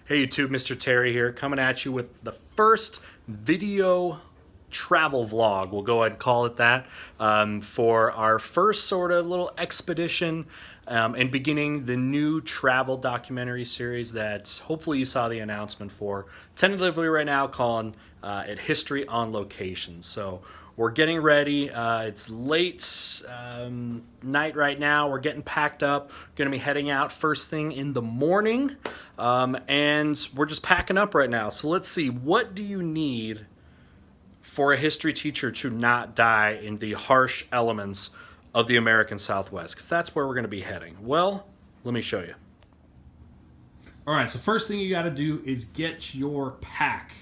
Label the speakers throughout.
Speaker 1: Hey YouTube, Mr. Terry here, coming at you with the first video travel vlog, we'll go ahead and call it that, for our first sort of little expedition and beginning the new travel documentary series that hopefully you saw the announcement for, tentatively right now calling it History on Location. So we're getting ready. It's late night right now. We're getting packed up. Going to be heading out first thing in the morning. And we're just packing up right now. So let's see. What do you need for a history teacher to not die in the harsh elements of the American Southwest? Because that's where we're going to be heading. Well, let me show you. All right. So first thing you got to do is get your pack.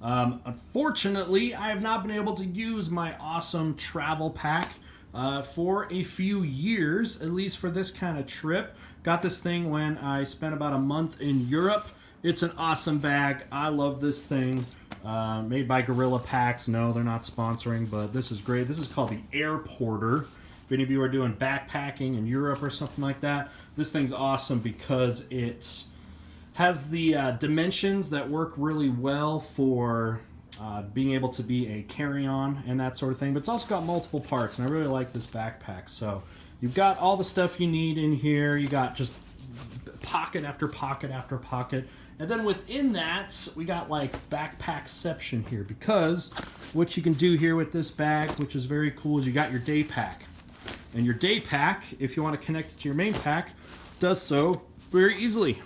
Speaker 1: Unfortunately, I have not been able to use my awesome travel pack for a few years, at least for this kind of trip. Got this thing when I spent about a month in Europe. It's an awesome bag. I love this thing. Made by Gorilla Packs. No, they're not sponsoring, but this is great. This is called the Airporter. If any of you are doing backpacking in Europe or something like that, this thing's awesome because it has the dimensions that work really well for being able to be a carry-on and that sort of thing. But it's also got multiple parts, and I really like this backpack. So you've got all the stuff you need in here. You got just pocket after pocket after pocket. And then within that, we got like backpackception here, because what you can do here with this bag, which is very cool, is you got your day pack. And your day pack, if you want to connect it to your main pack, does so very easily.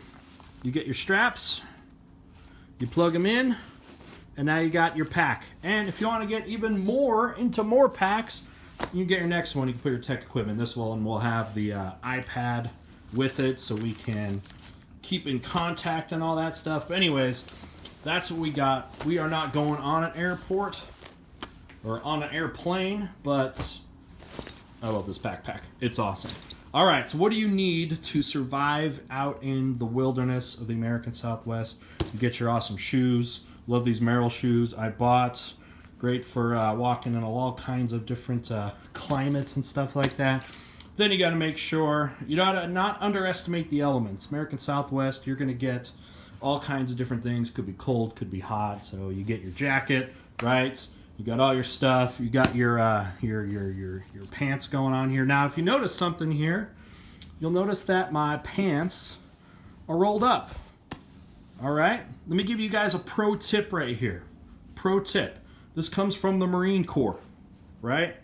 Speaker 1: You get your straps, you plug them in, and now you got your pack. And if you want to get even more into more packs, you can get your next one. You can put your tech equipment. This one will have the iPad with it, so we can keep in contact and all that stuff. But anyways, that's what we got. We are not going on an airport or on an airplane, but I love this backpack. It's awesome. All right, so what do you need to survive out in the wilderness of the American Southwest? You get your awesome shoes. Love these Merrell shoes I bought. Great for walking in all kinds of different climates and stuff like that. Then you got to make sure you gotta not underestimate the elements. American Southwest, you're going to get all kinds of different things. Could be cold, could be hot. So you get your jacket, right? You got all your stuff. You got your pants going on here. Now, if you notice something here, you'll notice that my pants are rolled up. All right? Let me give you guys a pro tip right here. Pro tip. This comes from the Marine Corps, right?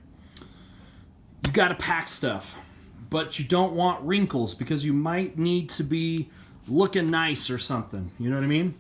Speaker 1: You got to pack stuff, but you don't want wrinkles because you might need to be looking nice or something. You know what I mean?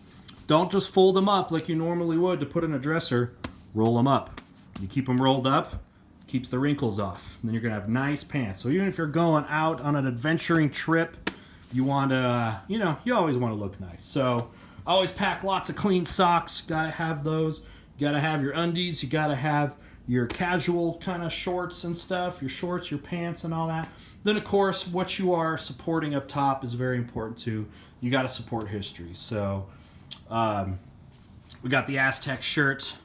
Speaker 1: Don't just fold them up like you normally would to put in a dresser. Roll them up. You keep them rolled up, keeps the wrinkles off. And then you're going to have nice pants. So even if you're going out on an adventuring trip, you want to, you always want to look nice. So always pack lots of clean socks. Got to have those. You got to have your undies. You got to have your casual kind of shorts and stuff, your shorts, your pants and all that. Then, of course, what you are supporting up top is very important too. You got to support history. So we got the Aztec shirt,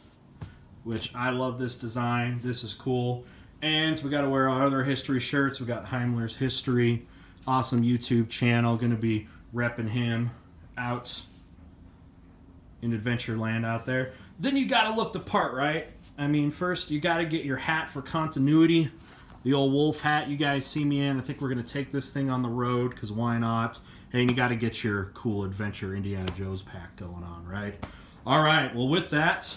Speaker 1: which I love this design. This is cool. And we got to wear our other history shirts. We got Heimler's History, awesome YouTube channel. Going to be repping him out in Adventureland out there. Then you got to look the part, right? I mean, first you got to get your hat for continuity. The old wolf hat you guys see me in. I think we're going to take this thing on the road because why not? And you got to get your cool adventure Indiana Jones pack going on, right? All right, well with that,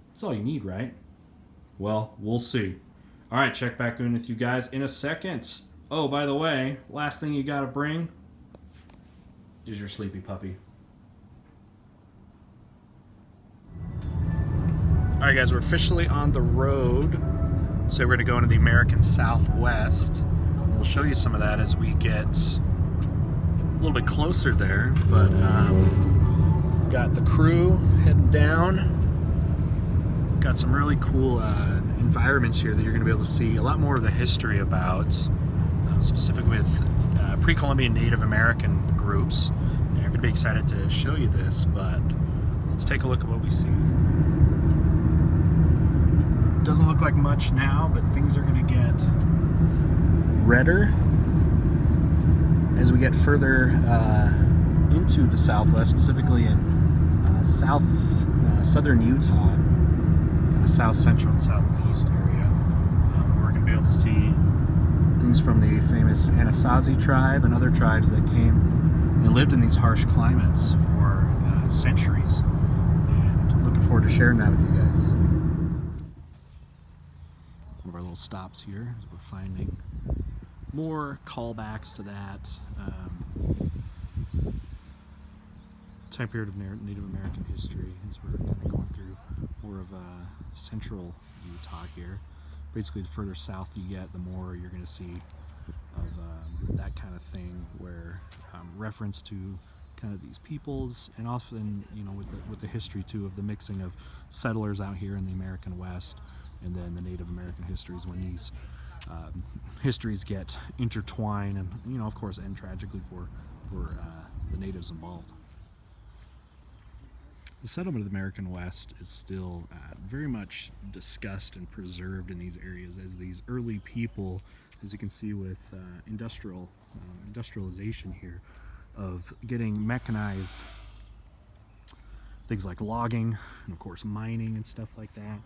Speaker 1: that's all you need, right? Well, we'll see. All right, check back in with you guys in a second. Oh, by the way, last thing you got to bring is your sleepy puppy. All right, guys, we're officially on the road. So we're going to go into the American Southwest. We'll show you some of that as we get a little bit closer there. But got the crew heading down. Got some really cool environments here that you're going to be able to see a lot more of the history about, specifically with pre-Columbian Native American groups. And you're going to be excited to show you this, but let's take a look at what we see. Doesn't look like much now, but things are going to get redder as we get further into the Southwest, specifically in southern Utah, kind of south central and southeast area, we're going to be able to see things from the famous Anasazi tribe and other tribes that came and lived in these harsh climates for centuries. And looking forward to sharing that with you guys. One of our little stops here as we're finding more callbacks to that time period of Native American history as we're kind of going through more of central Utah here. Basically, the further south you get, the more you're going to see of that kind of thing, where reference to kind of these peoples, and often, you know, with the history too of the mixing of settlers out here in the American West, and then the Native American histories, when these histories get intertwined, and, you know, of course, end tragically for the natives involved. The settlement of the American West is still very much discussed and preserved in these areas, as these early people, as you can see with industrialization here, of getting mechanized things like logging and of course mining and stuff like that.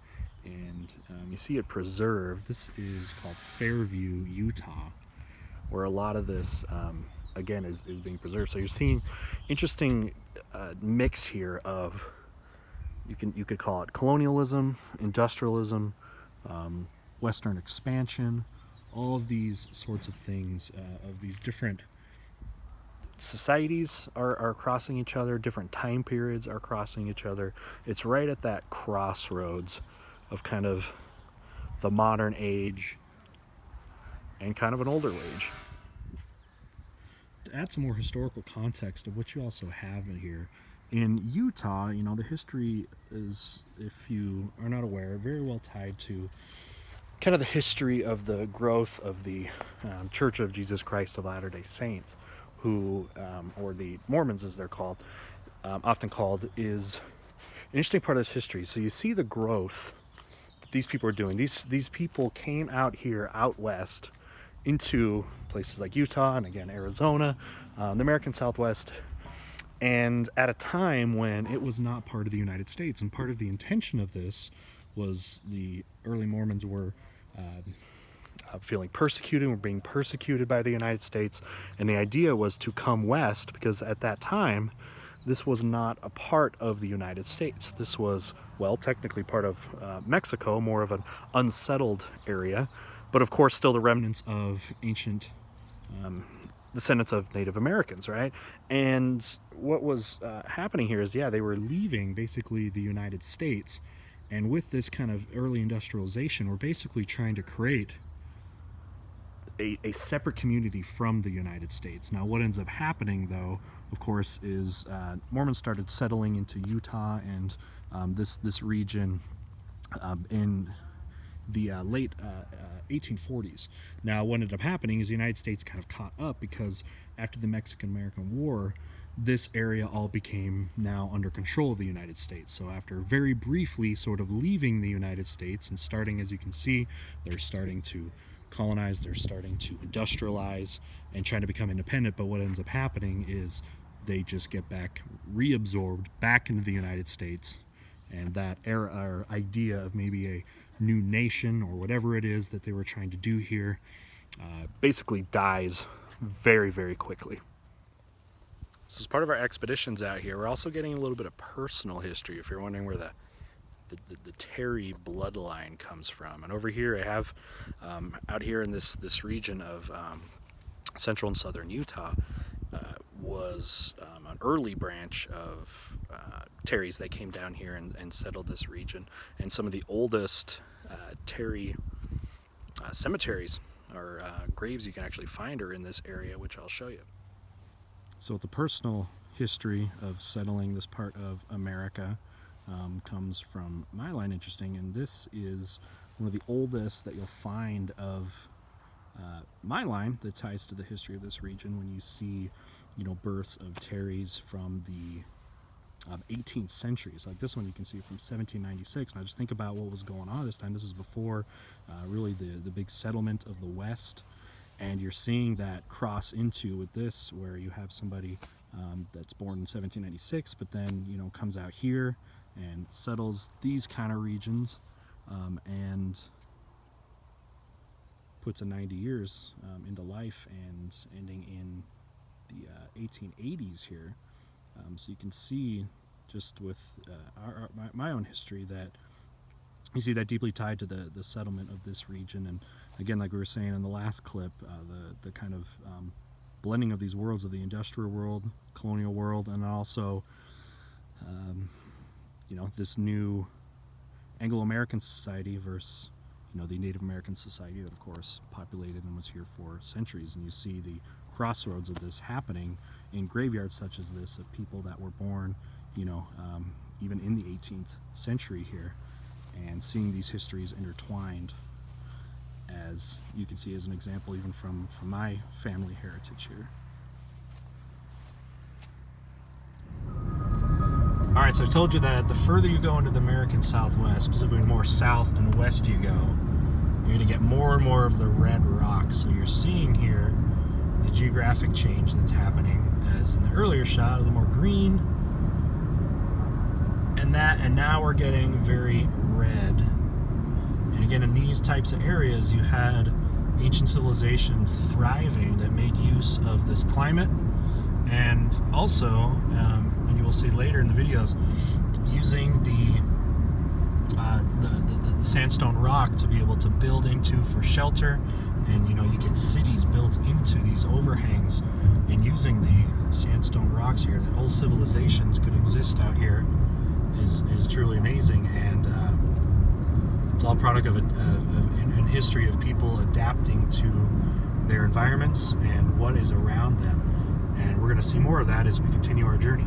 Speaker 1: And you see it preserved. This is called Fairview, Utah, where a lot of this again is being preserved. So you're seeing interesting mix here of, you could call it colonialism, industrialism, Western expansion, all of these sorts of things, of these different societies are crossing each other, different time periods are crossing each other. It's right at that crossroads of kind of the modern age and kind of an older age. To add some more historical context of what you also have in here, in Utah, you know, the history is, if you are not aware, very well tied to kind of the history of the growth of the Church of Jesus Christ of Latter-day Saints, who, or the Mormons as they're called, often called, is an interesting part of this history. So you see the growth that these people are doing. These people came out here, out west, into places like Utah and again Arizona, the American Southwest, and at a time when it was not part of the United States. And part of the intention of this was the early Mormons were feeling persecuted, were being persecuted by the United States, and the idea was to come west, because at that time this was not a part of the United States. This was, well, technically part of Mexico, more of an unsettled area, but of course still the remnants of ancient descendants of Native Americans, right? And what was happening here is, yeah, they were leaving basically the United States, and with this kind of early industrialization, we're basically trying to create a separate community from the United States. Now, what ends up happening, though, of course, is Mormons started settling into Utah and this region in the late 1840s. Now, what ended up happening is the United States kind of caught up, because after the Mexican-American War, this area all became now under control of the United States. So after very briefly sort of leaving the United States and starting, as you can see, they're starting to colonize, they're starting to industrialize and trying to become independent. But what ends up happening is they just get back reabsorbed back into the United States, and that era or idea of maybe a new nation or whatever it is that they were trying to do here basically dies very, very quickly. So as part of our expeditions out here, we're also getting a little bit of personal history, if you're wondering where the Terry bloodline comes from. And over here I have, out here in this region of central and southern Utah, was an early branch of Terrys that came down here and settled this region. And some of the oldest Terry cemeteries or graves you can actually find are in this area, which I'll show you. So the personal history of settling this part of America comes from my line, interesting, and this is one of the oldest that you'll find of my line that ties to the history of this region. When you see, you know, births of Terrys from the 18th centuries, like this one you can see from 1796. Now just think about what was going on this time. This is before really the big settlement of the West, And you're seeing that cross into with this, where you have somebody that's born in 1796, but then, you know, comes out here and settles these kind of regions, and puts a 90 years into life, and ending in the 1880s here. So you can see just with my own history that you see that deeply tied to the settlement of this region. And again, like we were saying in the last clip, the kind of blending of these worlds, of the industrial world, colonial world, and also you know, this new Anglo-American society versus, you know, the Native American society that of course populated and was here for centuries. And you see the crossroads of this happening in graveyards such as this, of people that were born, you know, even in the 18th century here, and seeing these histories intertwined, as you can see as an example even from my family heritage here. Alright, so I told you that the further you go into the American Southwest, specifically more south and west you go, you're going to get more and more of the red rock. So you're seeing here the geographic change that's happening, as in the earlier shot, a little more green, and now we're getting very red. And again, in these types of areas, you had ancient civilizations thriving that made use of this climate, and also, and you will see later in the videos, using the sandstone rock to be able to build into for shelter. And you know, you get cities built into these overhangs, and using the sandstone rocks here, that whole civilizations could exist out here is truly amazing. And it's all a product of an history of people adapting to their environments and what is around them. And we're going to see more of that as we continue our journey.